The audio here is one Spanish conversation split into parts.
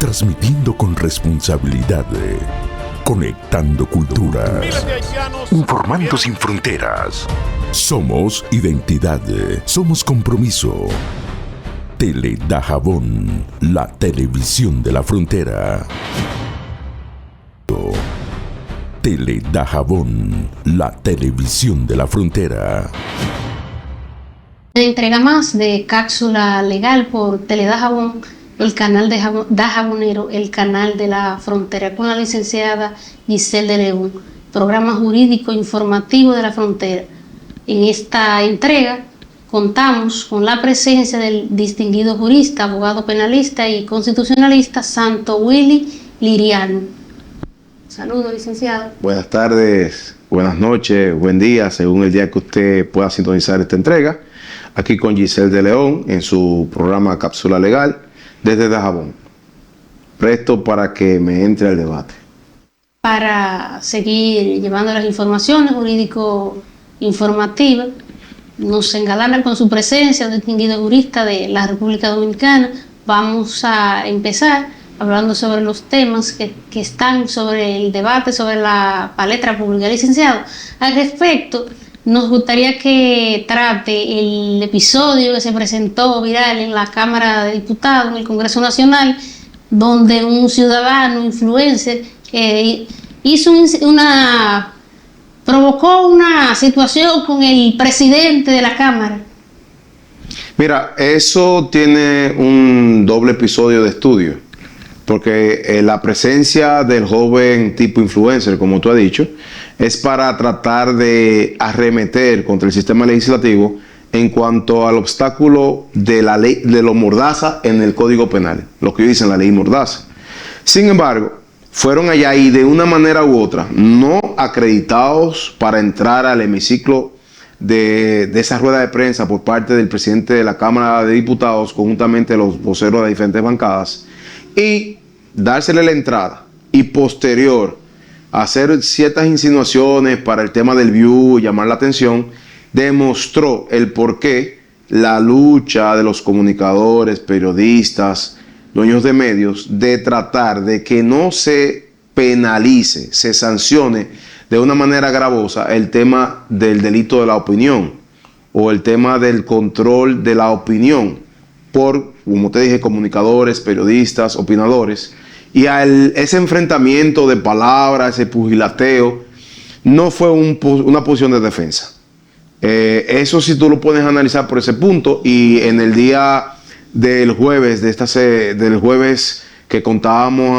transmitiendo con responsabilidad, conectando culturas, informando sin fronteras. Somos identidad, somos compromiso. Teledajabón, la televisión de la frontera. Teledajabón, la televisión de la frontera. Una entrega más de Cápsula Legal por Teledajabón, el canal de Dajabonero, el canal de la frontera, con la licenciada Giselle de León, programa jurídico informativo de la frontera. En esta entrega contamos con la presencia del distinguido jurista, abogado penalista y constitucionalista Santo Willy Liriano. Saludos, licenciado. Buenas tardes, buenas noches, buen día, según el día que usted pueda sintonizar esta entrega. Aquí con Giselle de León en su programa Cápsula Legal desde Dajabón. Presto para que me entre al debate. Para seguir llevando las informaciones jurídico-informativas, nos engalana con su presencia un distinguido jurista de la República Dominicana. Vamos a empezar hablando sobre los temas que están sobre el debate, sobre la palestra pública. Licenciado, al respecto, nos gustaría que trate el episodio que se presentó viral en la Cámara de Diputados, en el Congreso Nacional, donde un ciudadano influencer provocó una situación con el presidente de la Cámara. Mira, eso tiene un doble episodio de estudio, porque la presencia del joven tipo influencer, como tú has dicho, es para tratar de arremeter contra el sistema legislativo en cuanto al obstáculo de la ley de lo mordaza en el Código Penal, lo que dicen la ley mordaza. Sin embargo, fueron allá y de una manera u otra, no acreditados para entrar al hemiciclo de esa rueda de prensa por parte del presidente de la Cámara de Diputados, conjuntamente los voceros de diferentes bancadas, y dársele la entrada y posterior hacer ciertas insinuaciones para el tema del view, llamar la atención, demostró el porqué la lucha de los comunicadores, periodistas, dueños de medios, de tratar de que no se penalice, se sancione de una manera gravosa el tema del delito de la opinión o el tema del control de la opinión por, como te dije, comunicadores, periodistas, opinadores. Y ese enfrentamiento de palabras, ese pugilateo, no fue una posición de defensa. Eso sí tú lo puedes analizar por ese punto. Y en el día del jueves, del jueves que contábamos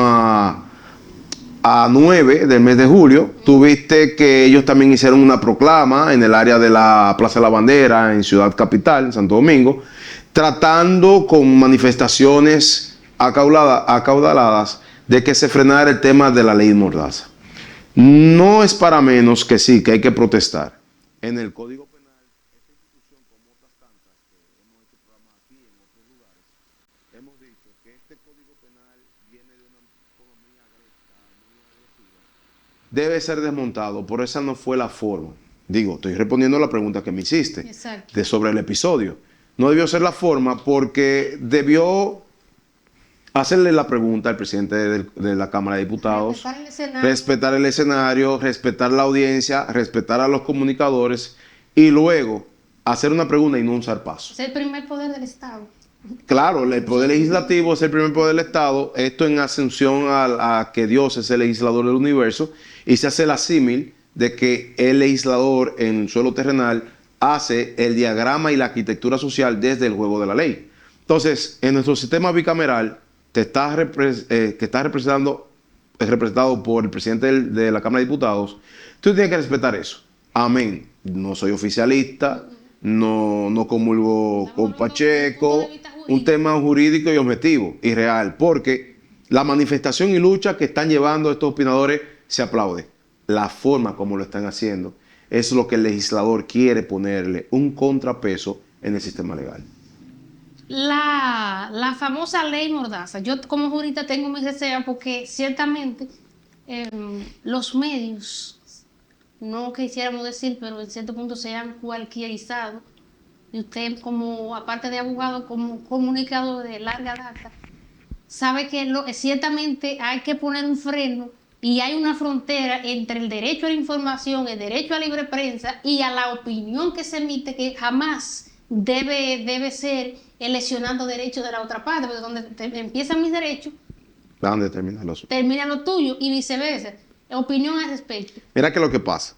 a 9 del mes de julio, tuviste que ellos también hicieron una proclama en el área de la Plaza de la Bandera, en Ciudad Capital, en Santo Domingo, tratando con manifestaciones acaudaladas de que se frenara el tema de la ley mordaza. No es para menos que sí, que hay que protestar. En el Código Penal, esta institución, como otras tantas que hemos hecho programas aquí en otros lugares, hemos dicho que este Código Penal viene de una economía muy agresiva. Debe ser desmontado, por esa no fue la forma. Digo, estoy respondiendo a la pregunta que me hiciste sobre el episodio. No debió ser la forma porque debió hacerle la pregunta al presidente de la Cámara de Diputados, respetar el escenario, respetar la audiencia, respetar a los comunicadores y luego hacer una pregunta y no un zarpazo. Es el primer poder del Estado. Claro, el poder legislativo es el primer poder del Estado, esto en asunción a que Dios es el legislador del universo, y se hace la símil de que el legislador en suelo terrenal hace el diagrama y la arquitectura social desde el juego de la ley. Entonces, en nuestro sistema bicameral, que está representado por el presidente de la Cámara de Diputados, tú tienes que respetar eso. Amén. No soy oficialista, no comulgo con Pacheco, un tema jurídico y objetivo y real, porque la manifestación y lucha que están llevando estos opinadores se aplaude. La forma como lo están haciendo es lo que el legislador quiere ponerle un contrapeso en el sistema legal. La famosa ley mordaza. Yo como jurista tengo mis reservas porque ciertamente los medios, no quisiéramos decir, pero en cierto punto se han cualquierizado. Y usted como, aparte de abogado, como comunicador de larga data, sabe que ciertamente hay que poner un freno y hay una frontera entre el derecho a la información, el derecho a libre prensa y a la opinión que se emite, que jamás debe ser lesionando derechos de la otra parte, porque donde empiezan mis derechos, ¿Dónde terminan los? termina lo tuyo y viceversa. Opinión al respecto. Mira que lo que pasa.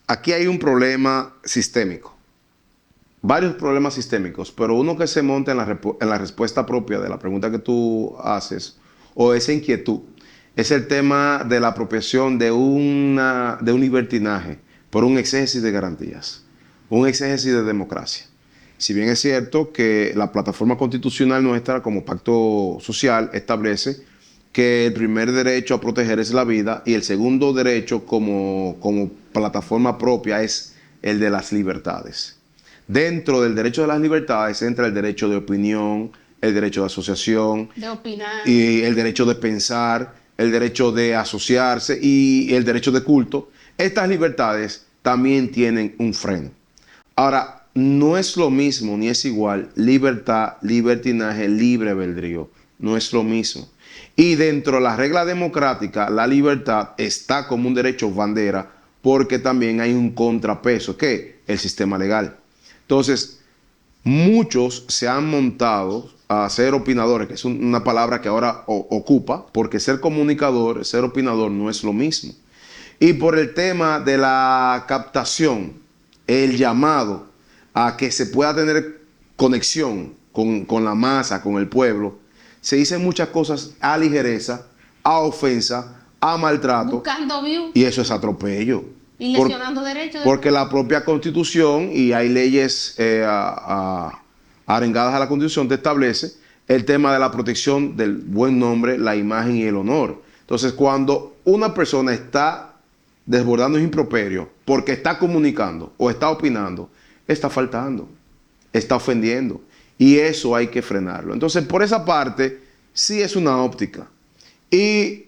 Aquí hay un problema sistémico. Varios problemas sistémicos, pero uno que se monta en la respuesta propia de la pregunta que tú haces, o esa inquietud, es el tema de la apropiación de un libertinaje por un exégesis de garantías, un exégesis de democracia. Si bien es cierto que la plataforma constitucional nuestra como pacto social establece que el primer derecho a proteger es la vida y el segundo derecho como plataforma propia es el de las libertades. Dentro del derecho de las libertades entra el derecho de opinión, el derecho de asociación, De opinar. y el derecho de pensar, el derecho de asociarse y el derecho de culto. Estas libertades también tienen un freno. Ahora, no es lo mismo ni es igual libertad, libertinaje, libre albedrío. No es lo mismo. Y dentro de la regla democrática, la libertad está como un derecho bandera porque también hay un contrapeso, que el sistema legal. Entonces, muchos se han montado a ser opinadores, que es una palabra que ahora ocupa, porque ser comunicador, ser opinador no es lo mismo. Y por el tema de la captación, el llamado a que se pueda tener conexión con la masa, con el pueblo, se dicen muchas cosas a ligereza, a ofensa, a maltrato. Buscando view. Y eso es atropello. Y lesionando derechos. Porque la propia Constitución, y hay leyes arengadas a la Constitución, te establece el tema de la protección del buen nombre, la imagen y el honor. Entonces, cuando una persona está desbordando improperio porque está comunicando o está opinando, está faltando, está ofendiendo. Y eso hay que frenarlo. Entonces, por esa parte, sí es una óptica. Y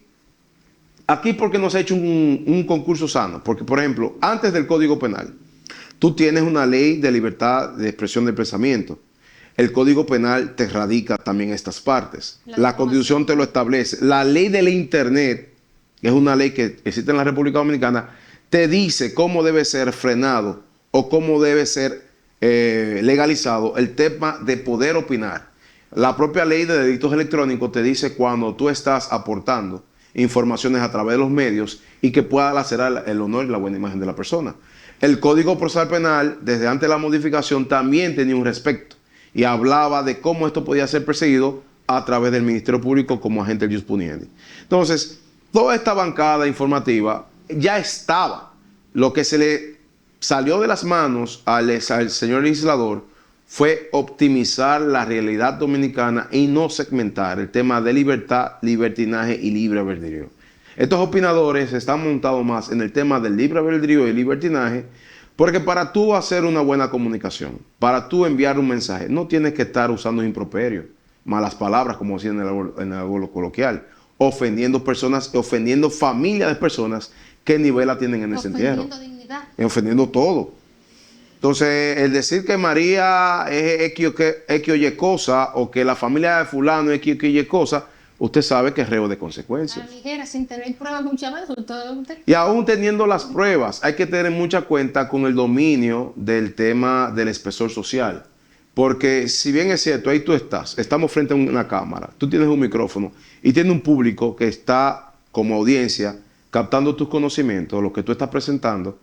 aquí, ¿por qué no se ha hecho un concurso sano? Porque, por ejemplo, antes del Código Penal, tú tienes una ley de libertad de expresión del pensamiento. El Código Penal te radica también estas partes. La Constitución te lo establece. La ley del Internet, que es una ley que existe en la República Dominicana, te dice cómo debe ser frenado o cómo debe ser legalizado el tema de poder opinar. La propia ley de delitos electrónicos te dice cuando tú estás aportando informaciones a través de los medios y que pueda lacerar el honor y la buena imagen de la persona. El Código Procesal Penal, desde antes de la modificación, también tenía un respecto y hablaba de cómo esto podía ser perseguido a través del Ministerio Público como agente del jus puniendi. Entonces, toda esta bancada informativa ya estaba. Lo que se le salió de las manos al señor legislador fue optimizar la realidad dominicana y no segmentar el tema de libertad, libertinaje y libre albedrío. Estos opinadores están montados más en el tema del libre albedrío y libertinaje, porque para tú hacer una buena comunicación, para tú enviar un mensaje, no tienes que estar usando improperios, malas palabras, como decían en el abuelo coloquial, ofendiendo personas, ofendiendo familias de personas que ni vela tienen en ese entierro. Ofendiendo dignidad. Ofendiendo todo. Entonces, el decir que María es X o Y cosa, o que la familia de fulano es X o Y cosa, usted sabe que es reo de consecuencias. A la ligera, sin tener pruebas muchas veces. Usted. Y aún teniendo las pruebas, hay que tener mucha cuenta con el dominio del tema del espesor social. Porque si bien es cierto, ahí tú estamos frente a una cámara, tú tienes un micrófono y tienes un público que está como audiencia captando tus conocimientos, lo que tú estás presentando,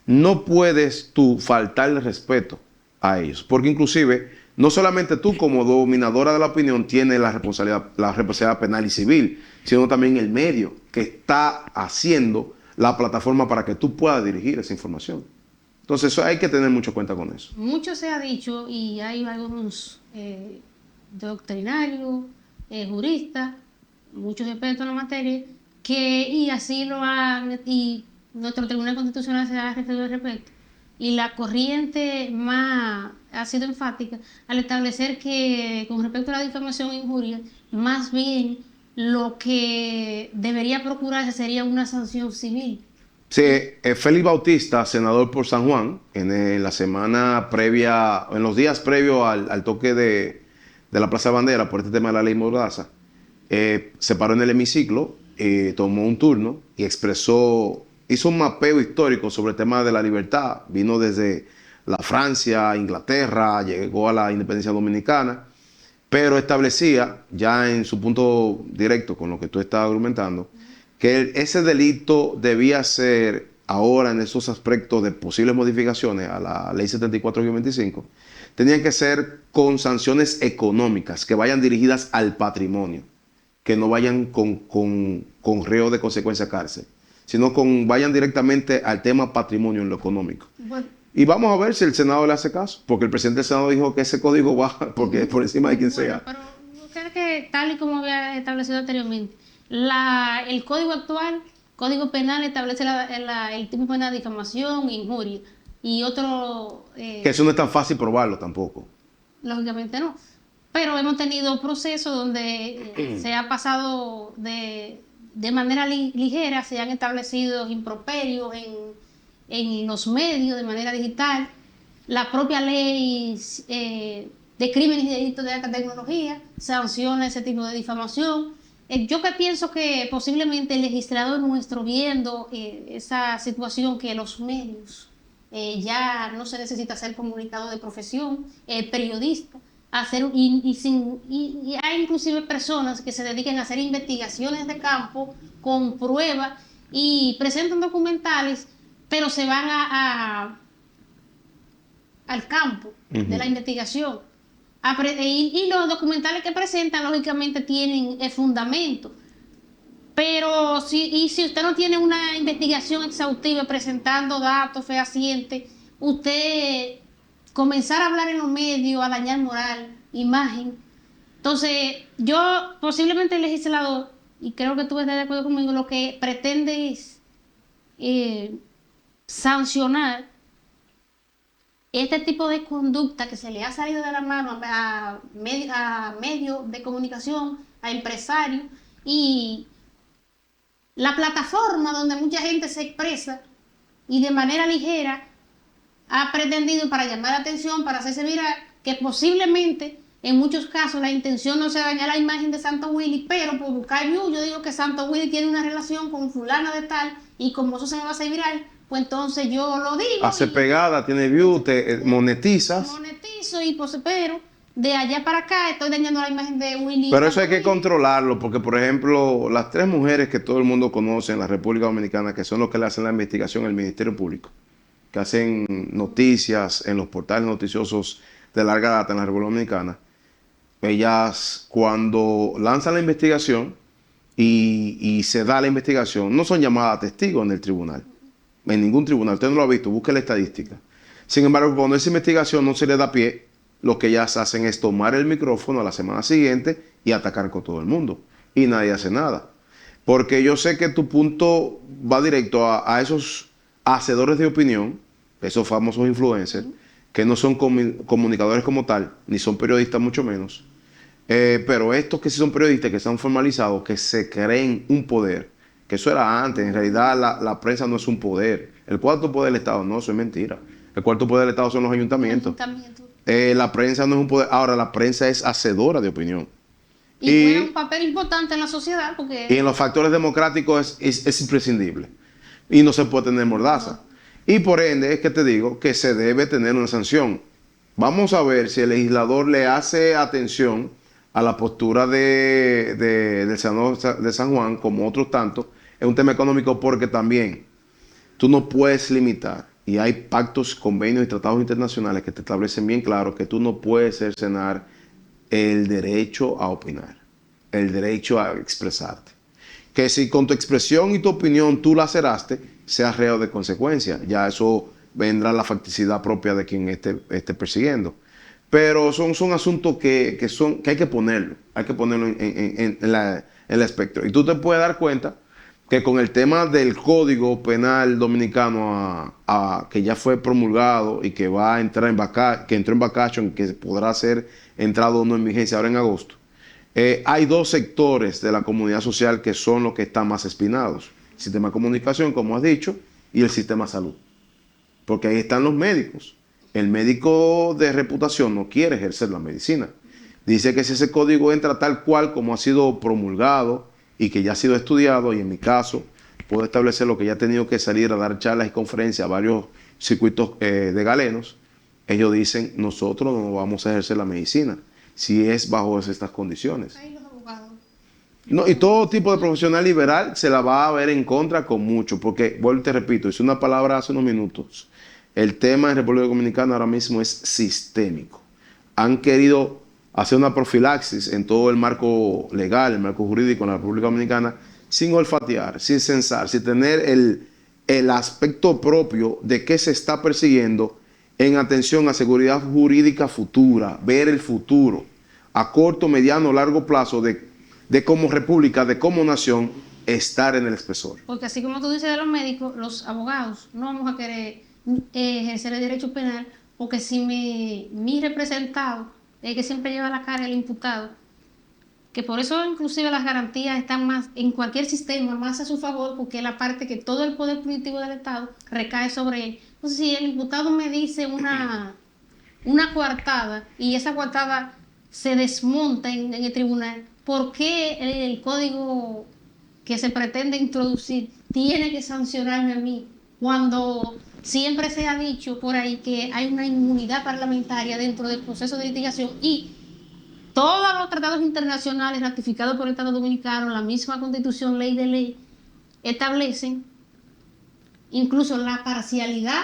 no puedes tú faltarle respeto a ellos. Porque inclusive, no solamente tú como dominadora de la opinión tienes la responsabilidad penal y civil, sino también el medio que está haciendo la plataforma para que tú puedas dirigir esa información. Entonces eso hay que tener mucho cuenta con eso. Mucho se ha dicho y hay algunos doctrinarios, juristas, muchos expertos en la materia, y así lo han, y nuestro Tribunal Constitucional se ha referido al respecto. Y la corriente más ha sido enfática al establecer que con respecto a la difamación e injuria, más bien lo que debería procurarse sería una sanción civil. Sí, Félix Bautista, senador por San Juan, en la semana previa, en los días previos al toque de la Plaza de Bandera por este tema de la ley Mordaza, se paró en el hemiciclo, tomó un turno y hizo un mapeo histórico sobre el tema de la libertad. Vino desde la Francia, Inglaterra, llegó a la independencia dominicana, pero establecía ya en su punto directo con lo que tú estás argumentando, que ese delito debía ser ahora en esos aspectos de posibles modificaciones a la ley 74-25, tenían que ser con sanciones económicas que vayan dirigidas al patrimonio, que no vayan con reo de consecuencia cárcel, sino vayan directamente al tema patrimonio en lo económico. Bueno, Y vamos a ver si el Senado le hace caso, porque el presidente del Senado dijo que ese código va porque es por encima de quien sea. pero creo que tal y como había establecido anteriormente, el código actual, código penal, establece el tipo penal de difamación, injuria y otro, Que eso no es tan fácil probarlo tampoco. lógicamente no. Pero hemos tenido procesos donde se ha pasado de manera ligera, se han establecido improperios en los medios de manera digital. La propia ley de crímenes y delitos de alta tecnología sanciona ese tipo de difamación. Yo que pienso que posiblemente el legislador nuestro, viendo esa situación que los medios ya no se necesita ser comunicador de profesión, periodista, y hay inclusive personas que se dedican a hacer investigaciones de campo con pruebas y presentan documentales, pero se van al campo de la investigación. Y los documentales que presentan, lógicamente, tienen fundamento. Pero si usted no tiene una investigación exhaustiva presentando datos fehacientes, usted comenzar a hablar en los medios, a dañar moral, imagen. Entonces, posiblemente el legislador, y creo que tú estás de acuerdo conmigo, lo que pretende es sancionar este tipo de conducta que se le ha salido de la mano a medios de comunicación, a empresarios, y la plataforma donde mucha gente se expresa y de manera ligera ha pretendido, para llamar la atención, para hacerse viral, que posiblemente en muchos casos la intención no sea dañar la imagen de Santo Willy, pero por buscar view, yo digo que Santo Willy tiene una relación con fulana de tal, y como eso se me va a hacer viral, pues entonces yo lo digo. Hace pegada, tiene view, te monetizas. Monetizo, pero de allá para acá estoy dañando la imagen de Willy. Pero eso hay que controlarlo, porque por ejemplo, las 3 mujeres que todo el mundo conoce en la República Dominicana, que son los que le hacen la investigación al Ministerio Público, que hacen noticias en los portales noticiosos de larga data en la República Dominicana, ellas cuando lanzan la investigación y se da la investigación, no son llamadas a testigos en el tribunal, en ningún tribunal. Usted no lo ha visto, busque la estadística. Sin embargo, cuando esa investigación no se le da pie, lo que ellas hacen es tomar el micrófono a la semana siguiente y atacar con todo el mundo. Y nadie hace nada. Porque yo sé que tu punto va directo a esos hacedores de opinión, esos famosos influencers, que no son comunicadores como tal, ni son periodistas mucho menos. Pero estos que sí son periodistas, que están formalizados, que se creen un poder, que eso era antes. En realidad la prensa no es un poder. El cuarto poder del Estado, no, eso es mentira. El cuarto poder del Estado son los ayuntamientos. La prensa no es un poder. Ahora, la prensa es hacedora de opinión. Y juega un papel importante en la sociedad. Y en los factores democráticos es imprescindible. Y no se puede tener mordaza. Y por ende es que te digo que se debe tener una sanción. Vamos a ver si el legislador le hace atención a la postura del senador de San Juan, como otros tantos. Es un tema económico, porque también tú no puedes limitar, y hay pactos, convenios y tratados internacionales que te establecen bien claro que tú no puedes cercenar el derecho a opinar, el derecho a expresarte. Que si con tu expresión y tu opinión tú laceraste, seas reo de consecuencia. Ya eso vendrá la facticidad propia de quien esté persiguiendo. Pero son asuntos que hay que ponerlo en el espectro. Y tú te puedes dar cuenta que con el tema del Código Penal Dominicano que ya fue promulgado y que va a entrar que entró en vacation, que podrá ser entrado o no en vigencia ahora en agosto, hay 2 sectores de la comunidad social que son los que están más espinados: el sistema de comunicación, como has dicho, y el sistema de salud. Porque ahí están los médicos. El médico de reputación no quiere ejercer la medicina, Dice que si ese código entra tal cual como ha sido promulgado y que ya ha sido estudiado, y en mi caso puedo establecer lo que ya he tenido que salir a dar charlas y conferencias a varios circuitos de galenos, ellos dicen, nosotros no vamos a ejercer la medicina si es bajo estas condiciones. Ahí los abogados. No, y todo tipo de profesional liberal se la va a ver en contra con mucho, porque, vuelvo y te repito, hice una palabra hace unos minutos, el tema en República Dominicana ahora mismo es sistémico. Han querido hacer una profilaxis en todo el marco legal, el marco jurídico en la República Dominicana, sin olfatear, sin censar, sin tener el aspecto propio de qué se está persiguiendo en atención a seguridad jurídica futura, ver el futuro, a corto, mediano, largo plazo de como república, de como nación, estar en el espesor. Porque así como tú dices de los médicos, los abogados no vamos a querer ejercer el derecho penal, porque si mi representado es que siempre lleva la cara el imputado, que por eso inclusive las garantías están más en cualquier sistema, más a su favor, porque es la parte que todo el poder punitivo del Estado recae sobre él. Entonces, si el imputado me dice una coartada y esa coartada se desmonta en el tribunal, ¿por qué el código que se pretende introducir tiene que sancionarme a mí cuando siempre se ha dicho por ahí que hay una inmunidad parlamentaria dentro del proceso de litigación y todos los tratados internacionales ratificados por el Estado Dominicano, la misma Constitución, ley de ley, establecen incluso la parcialidad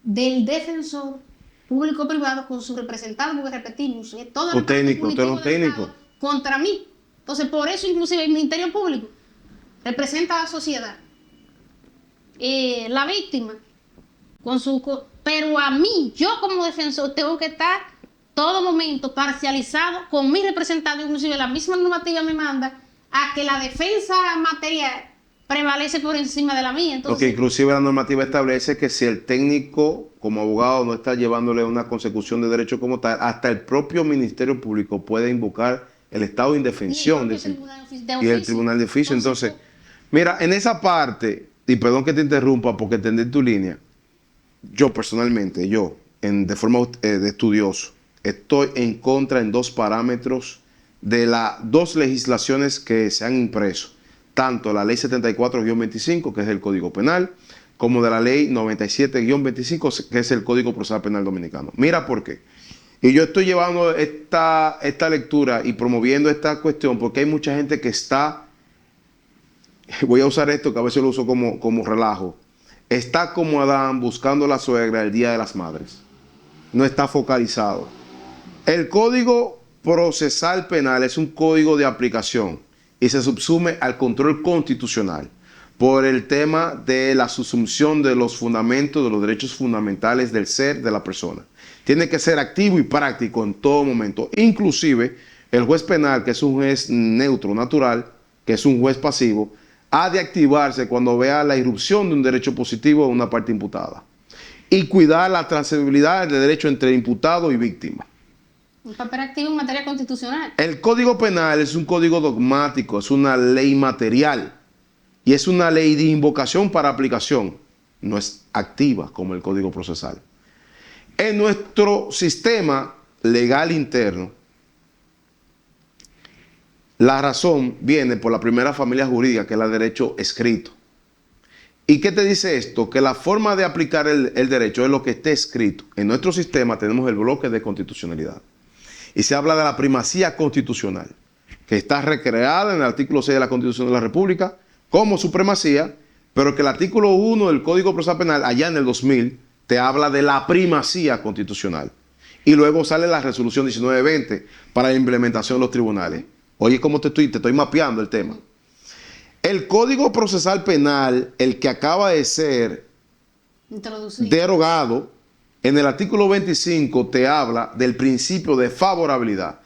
del defensor público-privado con su representante, porque repetimos, es todo el técnico, usted es un técnico contra mí. Entonces, por eso inclusive el Ministerio Público representa a la sociedad. La víctima, pero a mí, yo como defensor, tengo que estar todo momento parcializado con mi representante, inclusive la misma normativa me manda a que la defensa material prevalece por encima de la mía. Entonces, porque inclusive la normativa establece que si el técnico como abogado no está llevándole una consecución de derecho como tal, hasta el propio Ministerio Público puede invocar el estado de indefensión y el tribunal de oficio. Entonces, mira, en esa parte, y perdón que te interrumpa porque entendí tu línea, yo personalmente, de forma de estudioso, estoy en contra en dos parámetros de las dos legislaciones que se han impreso, tanto la ley 74-25, que es el Código Penal, como de la ley 97-25, que es el Código Procesal Penal Dominicano. Mira por qué. Y yo estoy llevando esta lectura y promoviendo esta cuestión porque hay mucha gente que está, voy a usar esto que a veces lo uso como relajo, está como Adán buscando la suegra el Día de las Madres. No está focalizado. El Código Procesal Penal es un código de aplicación y se subsume al control constitucional por el tema de la subsunción de los fundamentos, de los derechos fundamentales del ser de la persona. Tiene que ser activo y práctico en todo momento. Inclusive, el juez penal, que es un juez neutro, natural, que es un juez pasivo, ha de activarse cuando vea la irrupción de un derecho positivo de una parte imputada. Y cuidar la transferibilidad del derecho entre imputado y víctima. Un papel activo en materia constitucional. El Código Penal es un código dogmático, es una ley material y es una ley de invocación para aplicación. No es activa como el Código Procesal. En nuestro sistema legal interno, la razón viene por la primera familia jurídica, que es el derecho escrito. ¿Y qué te dice esto? Que la forma de aplicar el derecho es lo que esté escrito. En nuestro sistema tenemos el bloque de constitucionalidad. Y se habla de la primacía constitucional, que está recreada en el artículo 6 de la Constitución de la República como supremacía, pero que el artículo 1 del Código Procesal Penal, allá en el 2000, te habla de la primacía constitucional. Y luego sale la resolución 1920 para la implementación de los tribunales. Oye, ¿cómo te estoy mapeando el tema? El Código Procesal Penal, el que acaba de ser derogado, en el artículo 25 te habla del principio de favorabilidad.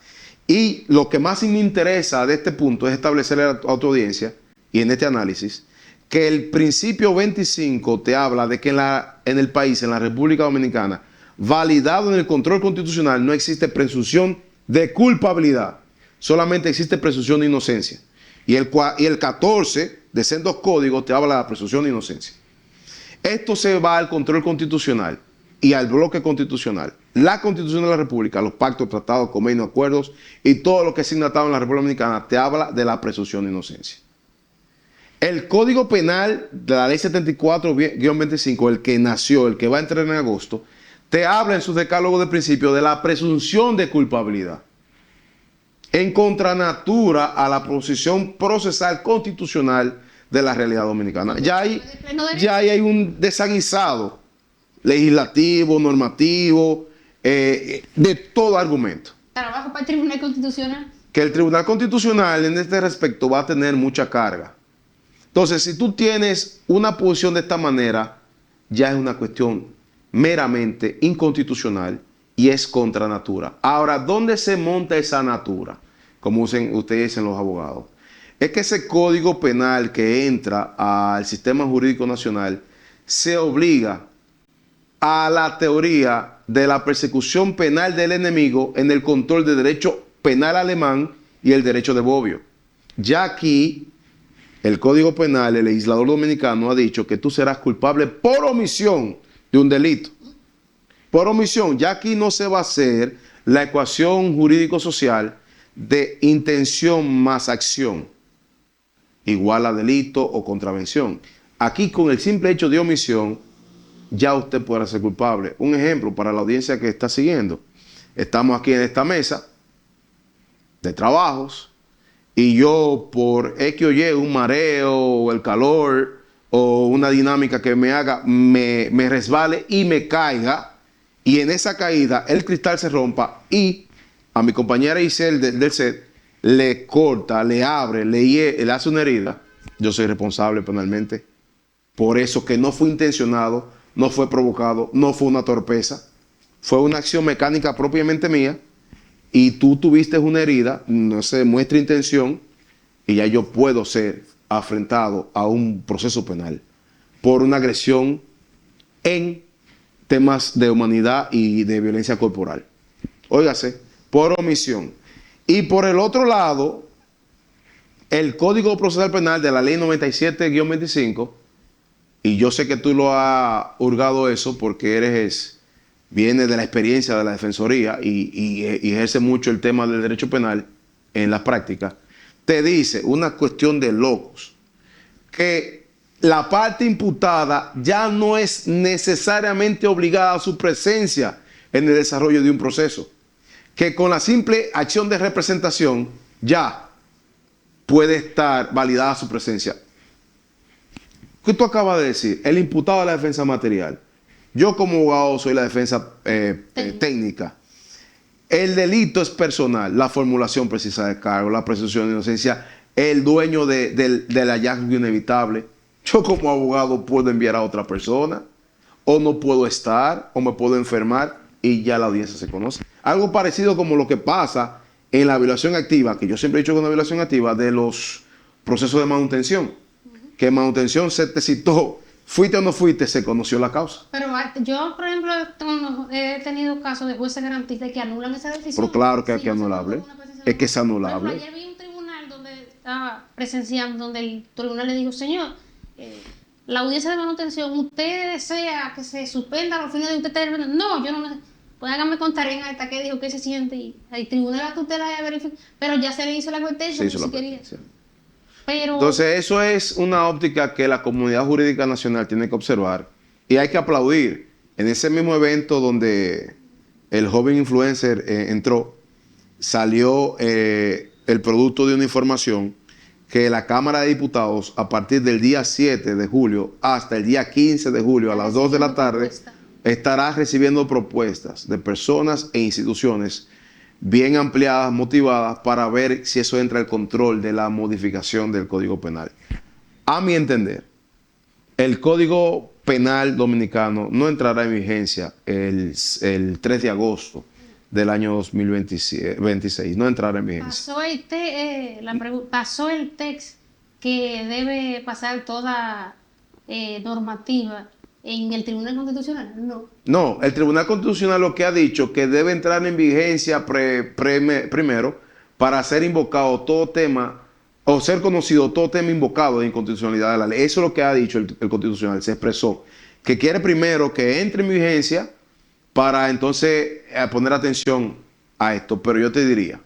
Y lo que más me interesa de este punto es establecer a tu audiencia, y en este análisis, que el principio 25 te habla de que en el país, en la República Dominicana, validado en el control constitucional, no existe presunción de culpabilidad, solamente existe presunción de inocencia. Y el 14 de sendos códigos te habla de la presunción de inocencia. Esto se va al control constitucional y al bloque constitucional. La Constitución de la República, los pactos, tratados, convenios, acuerdos y todo lo que es signatado en la República Dominicana te habla de la presunción de inocencia. El Código Penal de la Ley 74-25, el que nació, el que va a entrar en agosto, te habla en su decálogo de principio de la presunción de culpabilidad. En contranatura a la posición procesal constitucional de la realidad dominicana. Ya hay un desaguisado legislativo, normativo, de todo argumento. Trabajo para el Tribunal Constitucional. Que el Tribunal Constitucional en este respecto va a tener mucha carga. Entonces, si tú tienes una posición de esta manera, ya es una cuestión meramente inconstitucional y es contra natura. Ahora, ¿dónde se monta esa natura? Como ustedes dicen los abogados. Es que ese código penal que entra al sistema jurídico nacional se obliga a la teoría de la persecución penal del enemigo en el control del derecho penal alemán y el derecho de Bobbio. Ya aquí, el Código Penal, el legislador dominicano ha dicho que tú serás culpable por omisión de un delito. Por omisión, ya aquí no se va a hacer la ecuación jurídico-social de intención más acción igual a delito o contravención. Aquí con el simple hecho de omisión ya usted podrá ser culpable. Un ejemplo para la audiencia que está siguiendo. Estamos aquí en esta mesa de trabajos y yo por X o Y, un mareo o el calor o una dinámica que me haga, me resbale y me caiga, y en esa caída el cristal se rompa y a mi compañera Isel del set le corta, le abre, le hace una herida, yo soy responsable penalmente por eso, que no fue intencionado, no fue provocado, no fue una torpeza, fue una acción mecánica propiamente mía y tú tuviste una herida, no se demuestra intención y ya yo puedo ser afrentado a un proceso penal por una agresión en temas de humanidad y de violencia corporal. Óigase, por omisión. Y por el otro lado, el Código Procesal Penal de la Ley 97-25, y yo sé que tú lo has hurgado eso porque viene de la experiencia de la Defensoría y ejerce mucho el tema del derecho penal en la práctica, te dice una cuestión de locos, que la parte imputada ya no es necesariamente obligada a su presencia en el desarrollo de un proceso, que con la simple acción de representación ya puede estar validada su presencia. ¿Qué tú acabas de decir? El imputado de la defensa material. Yo como abogado soy la defensa técnica. El delito es personal, la formulación precisa de cargo, la presunción de inocencia, el dueño del hallazgo inevitable. Yo como abogado puedo enviar a otra persona, o no puedo estar, o me puedo enfermar, y ya la audiencia se conoce. Algo parecido como lo que pasa en la violación activa, que yo siempre he dicho que es una violación activa de los procesos de manutención. Que en manutención se te citó, fuiste o no fuiste, se conoció la causa. Pero yo, por ejemplo, he tenido casos de jueces garantistas que anulan esa decisión. Pero claro que es anulable. Es que es anulable. Por ejemplo, ayer vi un tribunal donde estaba presenciando, donde el tribunal le dijo, señor, la audiencia de manutención, ¿usted desea que se suspenda a los fines de usted terminar? No, yo no. Pues hágame contar en acta que dijo que se siente y el tribunal va a tutela y a verificar. Pero ya se le hizo la advertencia, si quería. Pero, entonces, eso es una óptica que la comunidad jurídica nacional tiene que observar y hay que aplaudir. En ese mismo evento donde el joven influencer entró, salió el producto de una información que la Cámara de Diputados, a partir del día 7 de julio hasta el día 15 de julio a las 2 de la tarde, estará recibiendo propuestas de personas e instituciones bien ampliadas, motivadas, para ver si eso entra al control de la modificación del Código Penal. A mi entender, el Código Penal dominicano no entrará en vigencia el 3 de agosto del año 2026, no entrará en vigencia. Pasó el texto que debe pasar toda normativa en el Tribunal Constitucional, no. No, el Tribunal Constitucional lo que ha dicho que debe entrar en vigencia primero para ser invocado todo tema o ser conocido todo tema invocado de inconstitucionalidad de la ley. Eso es lo que ha dicho el Constitucional, se expresó, que quiere primero que entre en vigencia para entonces poner atención a esto. Pero yo te diría,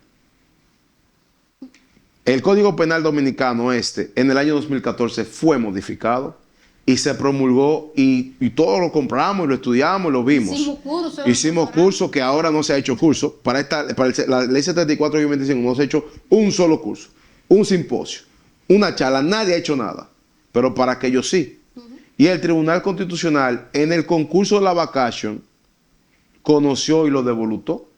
el Código Penal Dominicano en el año 2014 fue modificado y se promulgó y todos lo compramos y lo estudiamos y lo vimos. Hicimos cursos que ahora no se ha hecho curso. Para la ley 74 y 25 no se ha hecho un solo curso, un simposio, una charla, nadie ha hecho nada. Pero para aquello sí. Y el Tribunal Constitucional en el concurso de la vacation conoció y lo devolutó,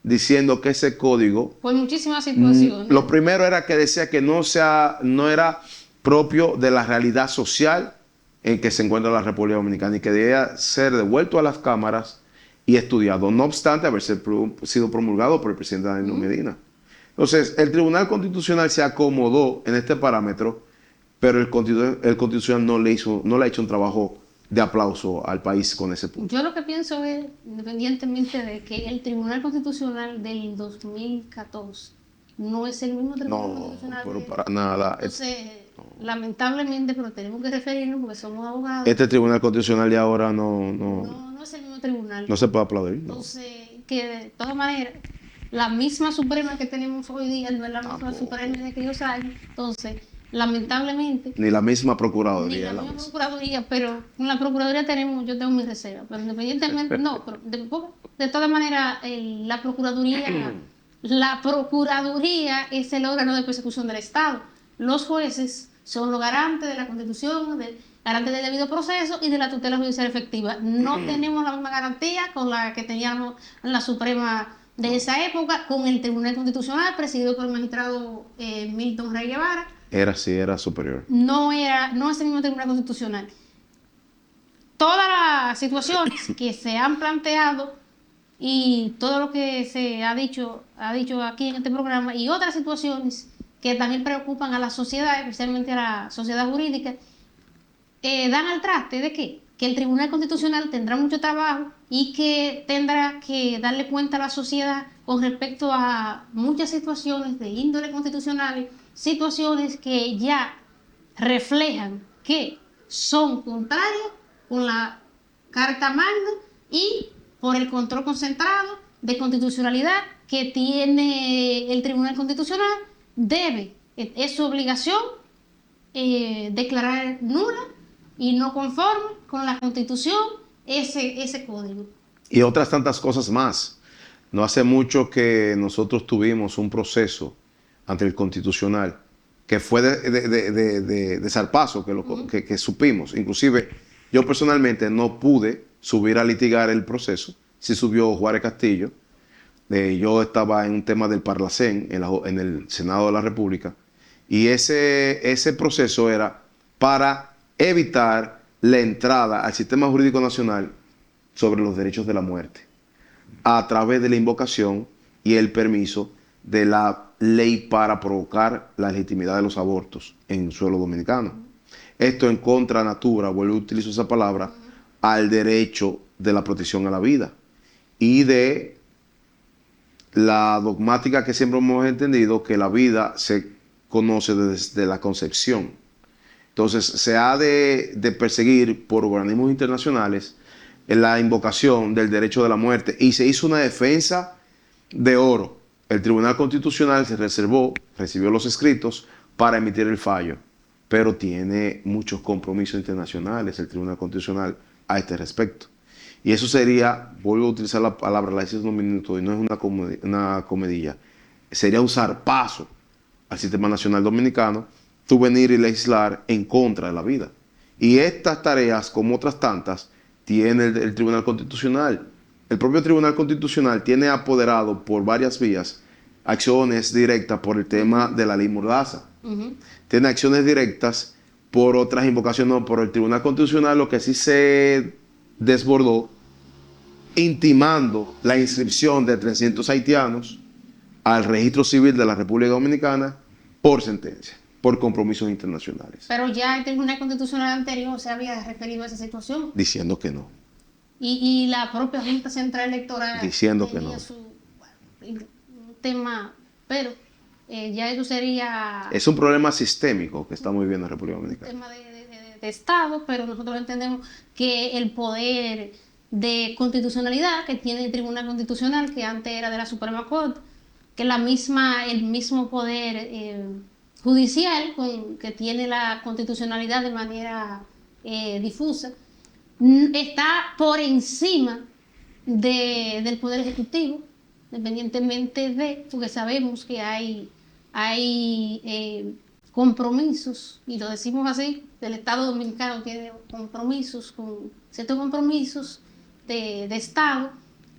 diciendo que ese código, por muchísimas situaciones. Lo primero era que decía que no era propio de la realidad social en que se encuentra la República Dominicana y que debía ser devuelto a las cámaras y estudiado, no obstante haber sido promulgado por el presidente Danilo Medina. Entonces, el Tribunal Constitucional se acomodó en este parámetro, pero el Constitucional no le ha hecho un trabajo de aplauso al país con ese punto. Yo lo que pienso es, independientemente de que el Tribunal Constitucional del 2014 no es el mismo Tribunal Constitucional. No, pero para nada. Entonces, lamentablemente, pero tenemos que referirnos porque somos abogados. Este Tribunal Constitucional de ahora no es el mismo tribunal. No se puede aplaudir. Entonces, que de todas maneras, la misma Suprema que tenemos hoy día no es la misma Suprema de aquellos años. Entonces, lamentablemente. Ni la misma Procuraduría. Ni la misma Procuraduría, pero con la Procuraduría yo tengo mis reservas. Pero independientemente, no, pero de todas maneras, la Procuraduría es el órgano de persecución del Estado. Los jueces son los garantes de la Constitución, garantes del debido proceso y de la tutela judicial efectiva. No tenemos la misma garantía con la que teníamos en la Suprema de esa época, con el Tribunal Constitucional presidido por el magistrado Milton Rey Guevara. Era superior. No es el mismo Tribunal Constitucional. Todas las situaciones que se han planteado y todo lo que se ha dicho aquí en este programa y otras situaciones que también preocupan a la sociedad, especialmente a la sociedad jurídica, dan al traste de que el Tribunal Constitucional tendrá mucho trabajo y que tendrá que darle cuenta a la sociedad con respecto a muchas situaciones de índole constitucional, situaciones que ya reflejan que son contrarias con la Carta Magna y por el control concentrado de constitucionalidad que tiene el Tribunal Constitucional, es su obligación declarar nula y no conforme con la Constitución ese código. Y otras tantas cosas más. No hace mucho que nosotros tuvimos un proceso ante el Constitucional que fue de zarpazo, que supimos. Inclusive yo personalmente no pude subir a litigar el proceso. Sí subió Juárez Castillo. Yo estaba en un tema del Parlacén en el Senado de la República. Y ese proceso era para evitar la entrada al sistema jurídico nacional sobre los derechos de la muerte a través de la invocación y el permiso de la ley para provocar la legitimidad de los abortos en suelo dominicano. Esto en contra natura, vuelvo a utilizar esa palabra, al derecho de la protección a la vida y de la dogmática que siempre hemos entendido, que la vida se conoce desde la concepción. Entonces se ha de perseguir por organismos internacionales la invocación del derecho de la muerte y se hizo una defensa de oro. El Tribunal Constitucional se recibió los escritos para emitir el fallo, pero tiene muchos compromisos internacionales el Tribunal Constitucional a este respecto. Y eso sería, vuelvo a utilizar la palabra, la hice unos minutos y no es una comedilla, sería un zarpazo al sistema nacional dominicano, tú venir y legislar en contra de la vida. Y estas tareas, como otras tantas, tiene el Tribunal Constitucional. El propio Tribunal Constitucional tiene apoderado por varias vías acciones directas por el tema de la ley Mordaza. Tiene acciones directas por otras invocaciones, no, por el Tribunal Constitucional. Lo que sí se desbordó, intimando la inscripción de 300 haitianos al registro civil de la República Dominicana por sentencia, por compromisos internacionales. Pero ya el Tribunal Constitucional anterior se había referido a esa situación. Diciendo que no. Y la propia Junta Central Electoral diciendo que no. Un tema, pero ya eso sería... Es un problema sistémico que está muy bien en la República Dominicana. Un tema de Estado, pero nosotros entendemos que el poder de constitucionalidad que tiene el Tribunal Constitucional, que antes era de la Suprema Corte, que el mismo poder judicial que tiene la constitucionalidad de manera difusa, está por encima del Poder Ejecutivo, independientemente porque sabemos que hay compromisos, y lo decimos así, el Estado Dominicano tiene compromisos, ciertos compromisos de Estado,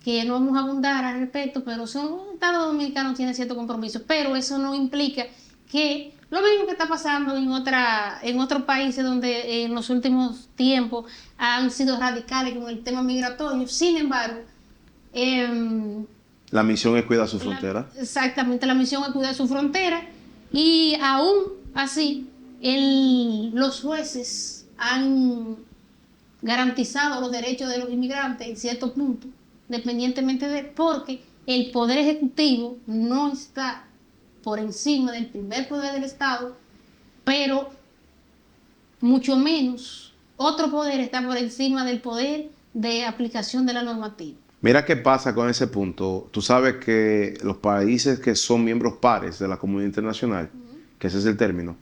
que no vamos a abundar al respecto, pero el Estado Dominicano tiene ciertos compromisos, pero eso no implica que lo mismo que está pasando en otros países donde en los últimos tiempos han sido radicales con el tema migratorio. Sin embargo, la misión es cuidar su frontera. Exactamente, la misión es cuidar su frontera, y aún así los jueces han garantizado los derechos de los inmigrantes en ciertos puntos, independientemente porque el Poder Ejecutivo no está por encima del primer poder del Estado, pero mucho menos otro poder está por encima del poder de aplicación de la normativa. Mira qué pasa con ese punto. Tú sabes que los países que son miembros pares de la comunidad internacional, que ese es el término,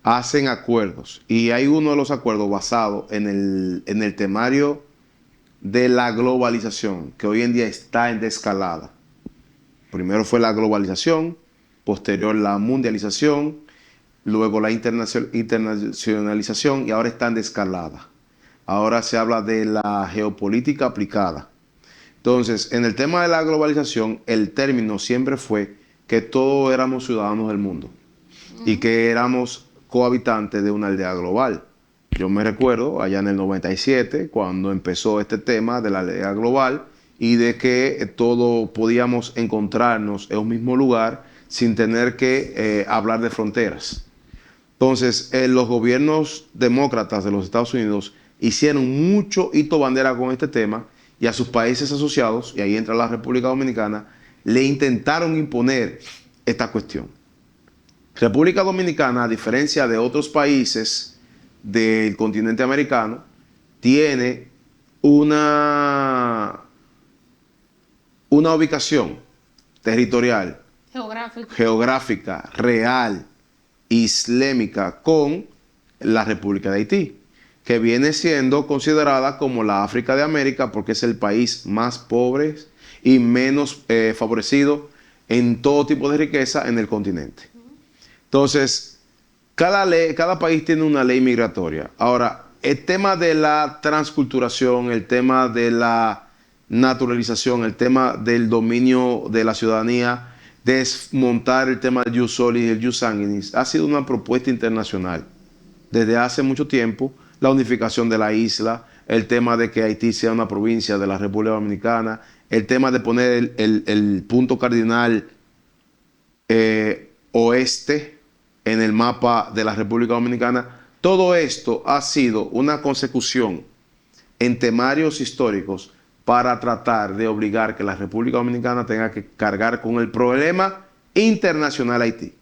hacen acuerdos. Y hay uno de los acuerdos basado en el temario de la globalización, que hoy en día está en desescalada. Primero fue la globalización, posterior la mundialización, luego la internacionalización, y ahora está en desescalada. Ahora se habla de la geopolítica aplicada. Entonces, en el tema de la globalización, el término siempre fue que todos éramos ciudadanos del mundo y que éramos cohabitantes de una aldea global. Yo me recuerdo allá en el 97, cuando empezó este tema de la aldea global y de que todos podíamos encontrarnos en un mismo lugar sin tener que hablar de fronteras. Entonces, los gobiernos demócratas de los Estados Unidos hicieron mucho hito bandera con este tema, y a sus países asociados, y ahí entra la República Dominicana, le intentaron imponer esta cuestión. República Dominicana, a diferencia de otros países del continente americano, tiene una ubicación territorial, geográfica, real, islémica con la República de Haití, que viene siendo considerada como la África de América porque es el país más pobre y menos favorecido en todo tipo de riqueza en el continente. Entonces, cada país tiene una ley migratoria. Ahora, el tema de la transculturación, el tema de la naturalización, el tema del dominio de la ciudadanía, desmontar el tema del jus soli y el jus sanguinis, ha sido una propuesta internacional desde hace mucho tiempo. La unificación de la isla, el tema de que Haití sea una provincia de la República Dominicana, el tema de poner el punto cardinal oeste en el mapa de la República Dominicana. Todo esto ha sido una consecución en temarios históricos para tratar de obligar que la República Dominicana tenga que cargar con el problema internacional Haití,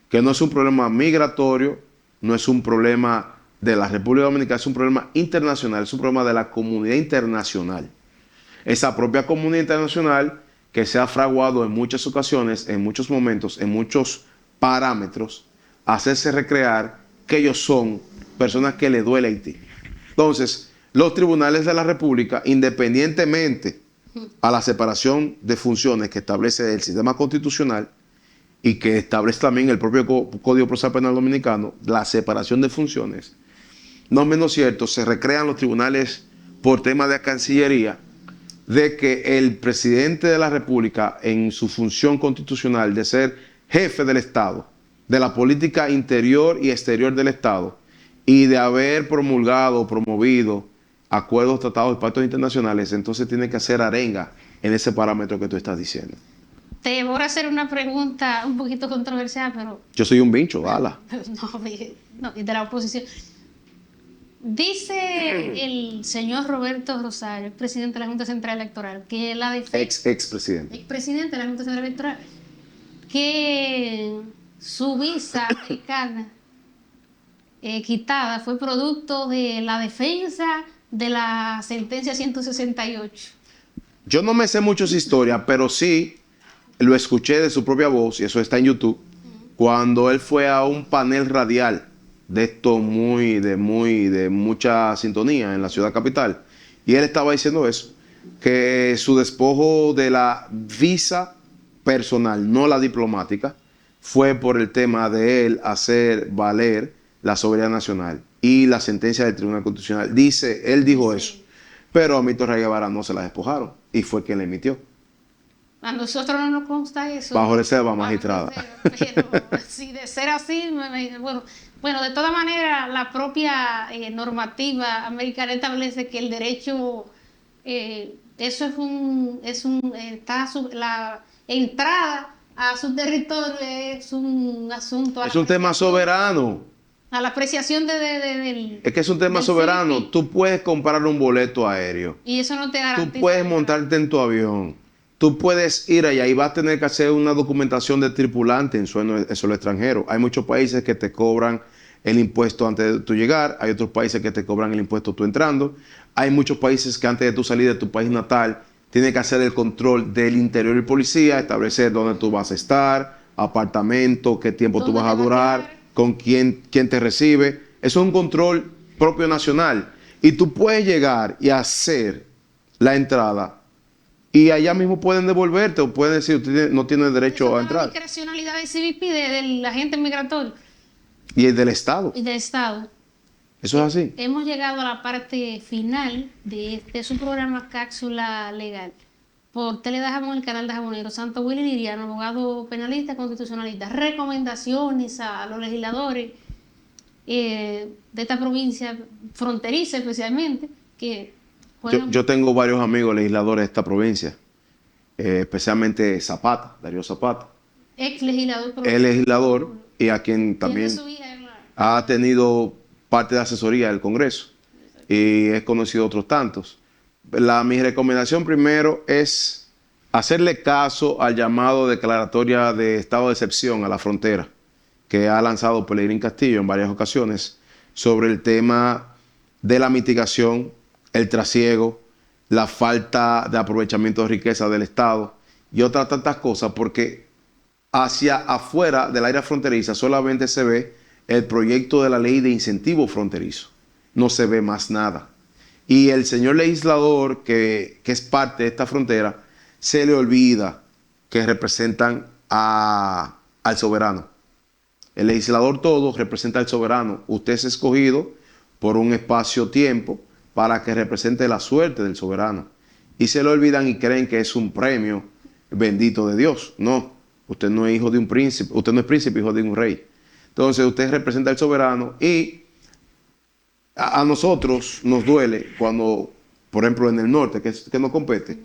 que no es un problema migratorio, no es un problema de la República Dominicana, es un problema internacional, es un problema de la comunidad internacional. Esa propia comunidad internacional que se ha fraguado en muchas ocasiones, en muchos momentos, en muchos parámetros, hacerse recrear que ellos son personas que le duele a Haití. Entonces, los tribunales de la República, independientemente a la separación de funciones que establece el sistema constitucional y que establece también el propio Código Procesal Penal Dominicano, la separación de funciones, no menos cierto, se recrean los tribunales por tema de Cancillería, de que el presidente de la República, en su función constitucional de ser jefe del Estado, de la política interior y exterior del Estado, y de haber promulgado, promovido acuerdos, tratados y pactos internacionales, entonces tiene que hacer arenga en ese parámetro que tú estás diciendo. Te voy a hacer una pregunta un poquito controversial, pero... Yo soy un bicho, bala. No, de la oposición. Dice el señor Roberto Rosario, presidente de la Junta Central Electoral, que la defensa... Expresidente de la Junta Central Electoral, que su visa americana quitada fue producto de la defensa de la sentencia 168? Yo no me sé mucho esa historia, pero sí lo escuché de su propia voz, y eso está en YouTube, cuando él fue a un panel radial de esto de mucha sintonía en la ciudad capital. Y él estaba diciendo eso, que su despojo de la visa personal, no la diplomática, fue por el tema de él hacer valer la soberanía nacional y la sentencia del Tribunal Constitucional. Él dijo eso, pero a Milton Ray Guevara no se la despojaron y fue quien le emitió. A nosotros no nos consta eso. Bajo reserva, magistrada. Pero si de ser así, bueno, de todas maneras, la propia normativa americana establece que el derecho, eso la entrada a su territorio es un asunto. Es un tema soberano. A la apreciación del. Es que es un tema soberano. CIPI. Tú puedes comprar un boleto aéreo. Y eso no te garantiza. Tú puedes montarte en tu avión. Tú puedes ir allá y vas a tener que hacer una documentación de tripulante en suelo extranjero. Hay muchos países que te cobran el impuesto antes de tu llegar. Hay otros países que te cobran el impuesto tú entrando. Hay muchos países que antes de tu salir de tu país natal tienes que hacer el control del interior y policía, establecer dónde tú vas a estar, apartamento, qué tiempo tú vas a durar, con quién te recibe. Eso es un control propio nacional. Y tú puedes llegar y hacer la entrada y allá mismo pueden devolverte o pueden decir usted no tiene derecho a entrar. La discrecionalidad del CBP, del agente migratorio. Y el del Estado. Y del Estado. Eso es así. Hemos llegado a la parte final de su programa Cápsula Legal. Por Teledajabón, el canal de Jabonero, Santo Willy Liriano, abogado penalista, constitucionalista. Recomendaciones a los legisladores de esta provincia fronteriza especialmente, que yo tengo varios amigos legisladores de esta provincia, especialmente Zapata, Darío Zapata. Ex legislador. El legislador y a quien también ha tenido parte de asesoría del Congreso y es conocido otros tantos. Mi recomendación primero es hacerle caso al llamado declaratoria de estado de excepción a la frontera que ha lanzado Pelegrín Castillo en varias ocasiones sobre el tema de la mitigación, el trasiego, la falta de aprovechamiento de riqueza del Estado y otras tantas cosas, porque hacia afuera del área fronteriza solamente se ve el proyecto de la ley de incentivo fronterizo. No se ve más nada. Y el señor legislador que es parte de esta frontera, se le olvida que representan al soberano. El legislador todo representa al soberano. Usted es escogido por un espacio-tiempo para que represente la suerte del soberano. Y se lo olvidan y creen que es un premio bendito de Dios. No, usted no es hijo de un príncipe, usted no es príncipe, hijo de un rey. Entonces usted representa al soberano y a nosotros nos duele cuando, por ejemplo, en el norte, que nos compete,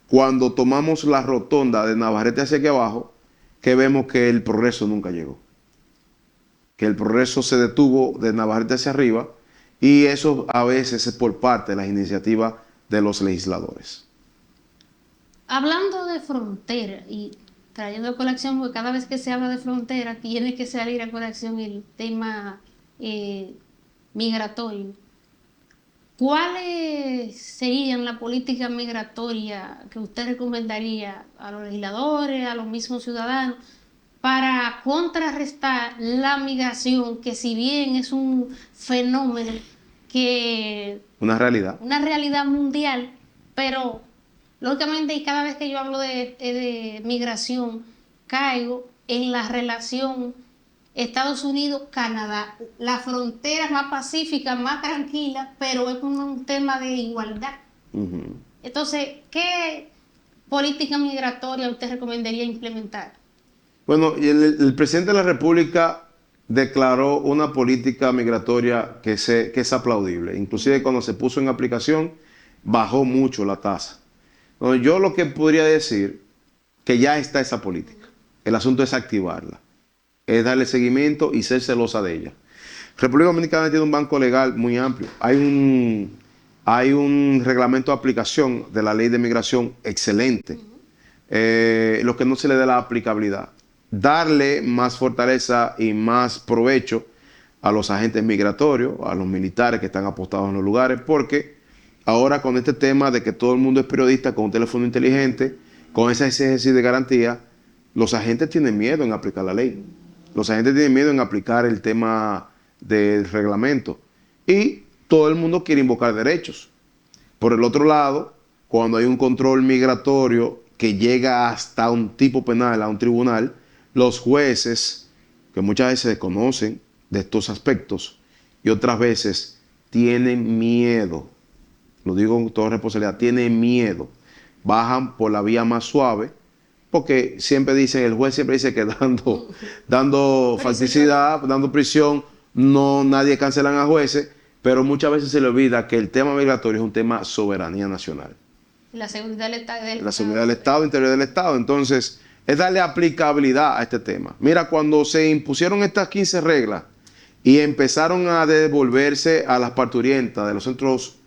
cuando tomamos la rotonda de Navarrete hacia aquí abajo, que vemos que el progreso nunca llegó. Que el progreso se detuvo de Navarrete hacia arriba, y eso a veces es por parte de las iniciativas de los legisladores. Hablando de frontera y trayendo a colación, porque cada vez que se habla de frontera tiene que salir a colación el tema migratorio. ¿Cuáles serían la política migratoria que usted recomendaría a los legisladores, a los mismos ciudadanos, para contrarrestar la migración, que si bien es un fenómeno que... Una realidad mundial, pero lógicamente, y cada vez que yo hablo de migración, caigo en la relación Estados Unidos-Canadá, la frontera más pacífica, más tranquila, pero es un tema de igualdad. Entonces, ¿qué política migratoria usted recomendaría implementar? Bueno, el presidente de la República declaró una política migratoria que es aplaudible. Inclusive cuando se puso en aplicación, bajó mucho la tasa. Bueno, yo lo que podría decir, que ya está esa política. El asunto es activarla. Es darle seguimiento y ser celosa de ella. República Dominicana tiene un banco legal muy amplio. Hay un reglamento de aplicación de la ley de migración excelente. Lo que no se le da la aplicabilidad. Darle más fortaleza y más provecho a los agentes migratorios, a los militares que están apostados en los lugares, porque ahora con este tema de que todo el mundo es periodista con un teléfono inteligente, con ese ejercicio de garantía, los agentes tienen miedo en aplicar la ley. Los agentes tienen miedo en aplicar el tema del reglamento. Y todo el mundo quiere invocar derechos. Por el otro lado, cuando hay un control migratorio que llega hasta un tipo penal, a un tribunal, los jueces, que muchas veces desconocen de estos aspectos y otras veces tienen miedo, lo digo con toda responsabilidad, tienen miedo, bajan por la vía más suave, porque siempre dicen, el juez siempre dice que dando falsicidad, dando prisión, no, nadie cancelan a jueces, pero muchas veces se le olvida que el tema migratorio es un tema de soberanía nacional. La seguridad del Estado. La seguridad del Estado, interior del Estado. Entonces, es darle aplicabilidad a este tema. Mira, cuando se impusieron estas 15 reglas y empezaron a devolverse a las parturientas de los centros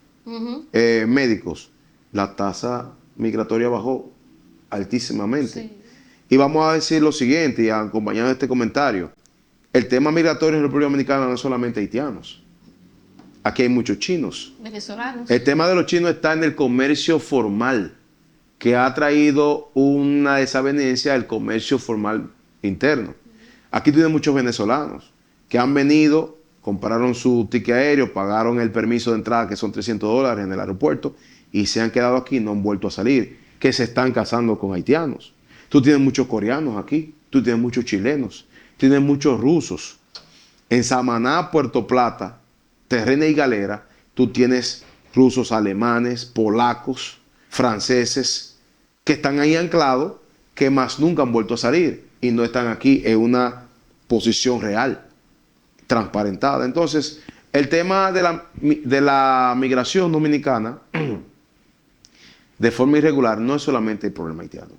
médicos, la tasa migratoria bajó altísimamente. Sí. Y vamos a decir lo siguiente, y acompañado de este comentario. El tema migratorio en la República Dominicana no es solamente haitianos. Aquí hay muchos chinos. Venezolanos. El tema de los chinos está en el comercio formal, que ha traído una desavenencia al comercio formal interno. Aquí tienen muchos venezolanos que han venido, compraron su ticket aéreo, pagaron el permiso de entrada, que son $300 en el aeropuerto, y se han quedado aquí y no han vuelto a salir, que se están casando con haitianos. Tú tienes muchos coreanos aquí, tú tienes muchos chilenos, tienes muchos rusos. En Samaná, Puerto Plata, Terrena y Galera, tú tienes rusos, alemanes, polacos, franceses, que están ahí anclados, que más nunca han vuelto a salir y no están aquí en una posición real, transparentada. Entonces, el tema de la migración dominicana de forma irregular no es solamente el problema haitiano.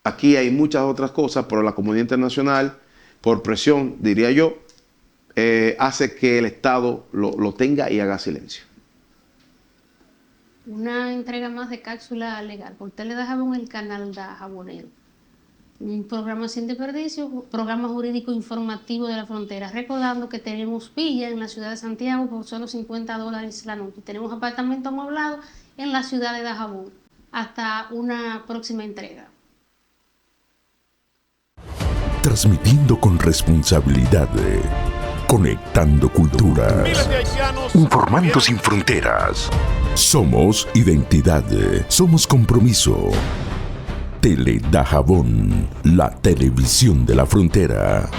Aquí hay muchas otras cosas, pero la comunidad internacional, por presión, diría yo, hace que el Estado lo tenga y haga silencio. Una entrega más de cápsula legal. Por Tele Dajabón, el canal Dajabonero. Un programa sin desperdicio, programa jurídico informativo de la frontera. Recordando que tenemos villa en la ciudad de Santiago por solo $50 la noche. Tenemos apartamento amueblado en la ciudad de Dajabón. Hasta una próxima entrega. Transmitiendo con responsabilidad. Conectando culturas. Informando sin fronteras. Somos identidad. Somos compromiso. Tele Dajabón, la televisión de la frontera.